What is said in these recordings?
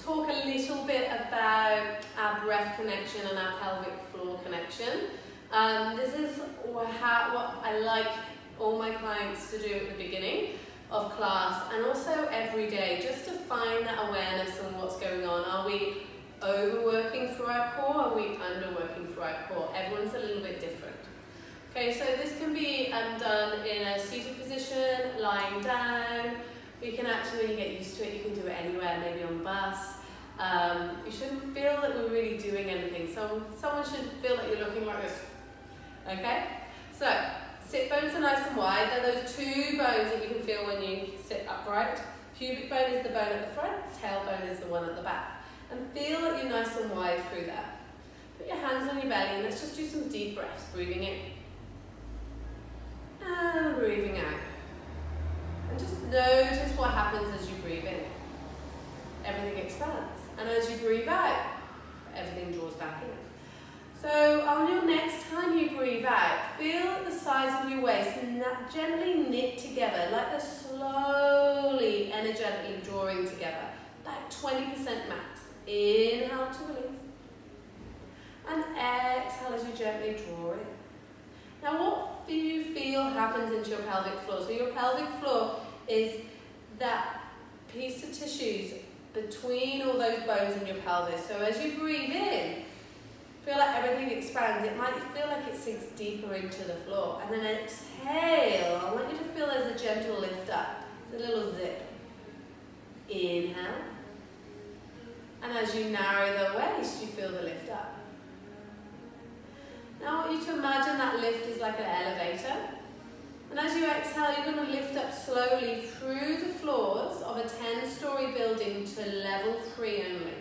talk a little bit about our breath connection and our pelvic floor connection. This is what I like all my clients to do at the beginning of class and also every day, just to find that awareness on what's going on. Are we overworking through our core? Are we underworking through our core? Everyone's a little bit different. Okay, so this can be done in a seated position, lying down. You can actually, when you get used to it, you can do it anywhere, maybe on the bus. You shouldn't feel that we're really doing anything. So someone should feel that you're looking like this. Okay? So, sit bones are nice and wide. They're those two bones that you can feel when you sit upright. Pubic bone is the bone at the front, tailbone is the one at the back. And feel that you're nice and wide through that. Put your hands on your belly and let's just do some deep breaths. Breathing in. And breathing out. And just notice what happens as you breathe in. Everything expands. And as you breathe out, everything draws back in. So on your next time you breathe out, feel the sides of your waist gently knit together, like they're slowly, energetically drawing together. Like 20% max. Inhale to release. And exhale as you gently draw in. Now what do you feel happens into your pelvic floor? So your pelvic floor is that piece of tissues between all those bones in your pelvis. So as you breathe in, feel like everything expands. It might feel like it sinks deeper into the floor. And then exhale. I want you to feel there's a gentle lift up. It's a little zip. Inhale. And as you narrow the waist, you feel the lift up. Now I want you to imagine that lift is like an elevator. And as you exhale, you're going to lift up slowly through the floors of a 10-story building to level 3 only.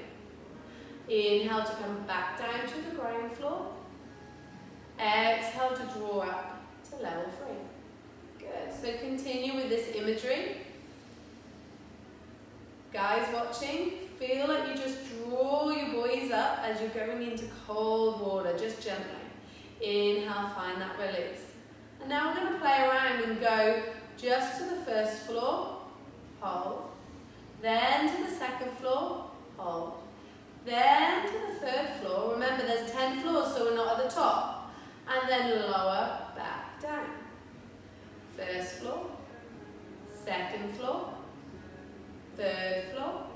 Inhale to come back down to the ground floor. Exhale to draw up to level 3. Good. So continue with this imagery. Guys watching, feel like you just draw your boys up as you're going into cold water, just gently. Inhale, find that release. And now we're going to play around and go just to the first floor, hold. Then to the second floor, hold. Then to the third floor. Remember, there's 10 floors, so we're not at the top. And then lower, back down. First floor, second floor, third floor,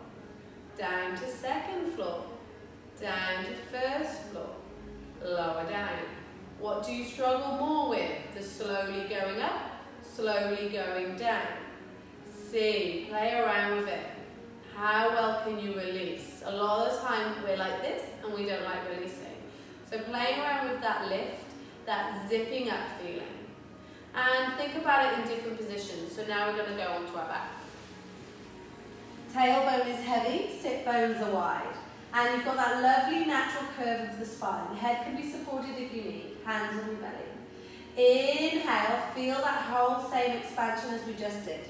down to second floor, down to first floor, lower down. What do you struggle more with? The slowly going up, slowly going down. See, play around with it. How well can you release? A lot of the time we're like this and we don't like releasing. So playing around with that lift, that zipping up feeling. And think about it in different positions. So now we're going to go onto our back. Tailbone is heavy, sit bones are wide. And you've got that lovely natural curve of the spine. Head can be supported if you need. Hands on your belly. Inhale, feel that whole same expansion as we just did.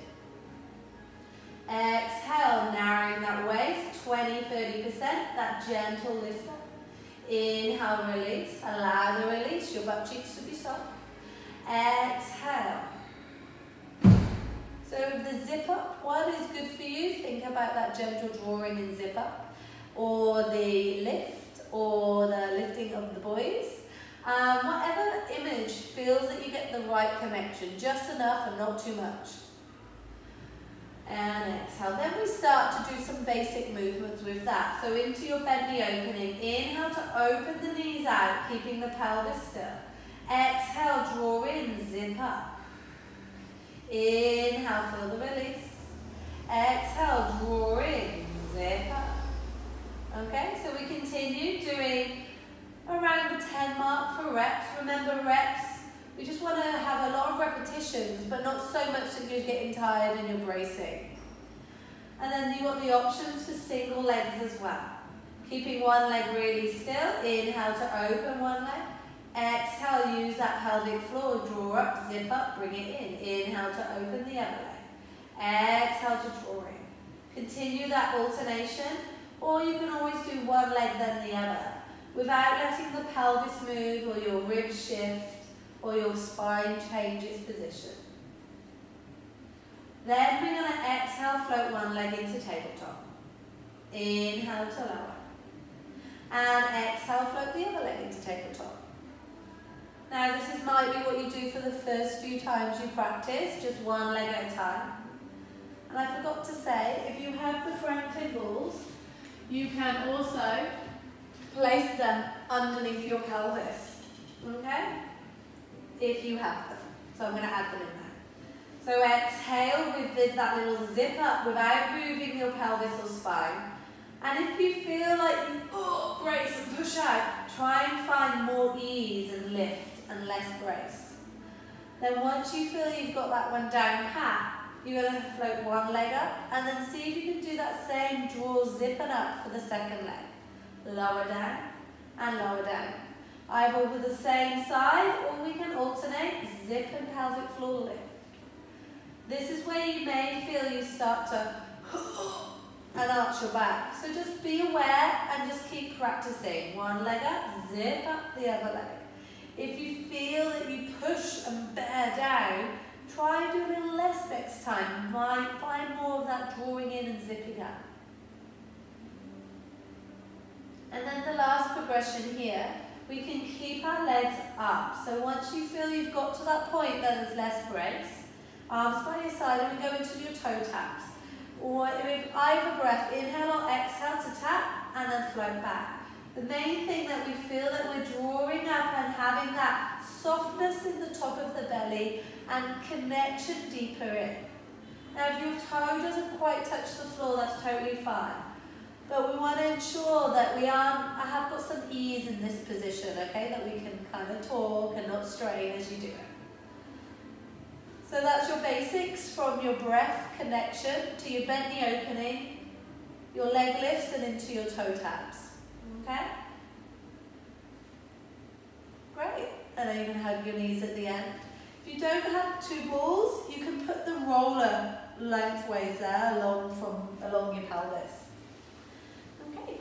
Exhale, narrowing that waist, 20-30%, that gentle lift up. Inhale, release, allow the release, your butt cheeks to be soft. Exhale. So the zip up, what is good for you? Think about that gentle drawing and zip up, or the lift, or the lifting of the boys. Whatever image feels that you get the right connection, just enough and not too much. And exhale. Then we start to do some basic movements with that. So into your bendy opening. Inhale to open the knees out, keeping the pelvis still. Exhale, draw in, zip up. Inhale, feel the release. Exhale, draw in, zip up. Okay, so we continue doing around the 10 mark for reps. Remember reps, we just want to have a lot of repetitions, but not so much that you're getting tired and you're bracing. And then you want the options for single legs as well. Keeping one leg really still. Inhale to open one leg. Exhale, use that pelvic floor. Draw up, zip up, bring it in. Inhale to open the other leg. Exhale to draw in. Continue that alternation, or you can always do one leg then the other, without letting the pelvis move or your ribs shift or your spine change its position. Then we're going to exhale, float one leg into tabletop. Inhale to lower. And exhale, float the other leg into tabletop. Now this might be what you do for the first few times you practice, just one leg at a time. And I forgot to say, if you have the Franklin balls, you can also place them underneath your pelvis, okay? If you have them. So I'm going to add them in there. So exhale with that little zip up without moving your pelvis or spine. And if you feel like you brace and push out, try and find more ease and lift and less brace. Then once you feel you've got that one down pat, you're going to float one leg up and then see if you can do that same draw zipping up for the second leg. Lower down and lower down. Either with the same side or we can alternate zip and pelvic floor lift. This is where you may feel you start to and arch your back. So just be aware and just keep practicing. One leg up, zip up the other leg. If you feel that you push and bear down, try and do a little less next time. Find more of that drawing in and zipping up. And then the last progression here, we can keep our legs up. So once you feel you've got to that point that there's less brace, arms by your side and we go into your toe taps. Or with either breath, inhale or exhale to tap and then float back. The main thing that we feel that we're drawing up and having that softness in the top of the belly and connection deeper in. Now if your toe doesn't quite touch the floor, that's totally fine. But we want to ensure that I have got some ease in this position, okay? That we can kind of talk and not strain as you do it. So that's your basics, from your breath connection to your bent knee opening, your leg lifts and into your toe taps. Okay? Great. And then you can hug your knees at the end. If you don't have two balls, you can put the roller lengthways there along your pelvis. Okay.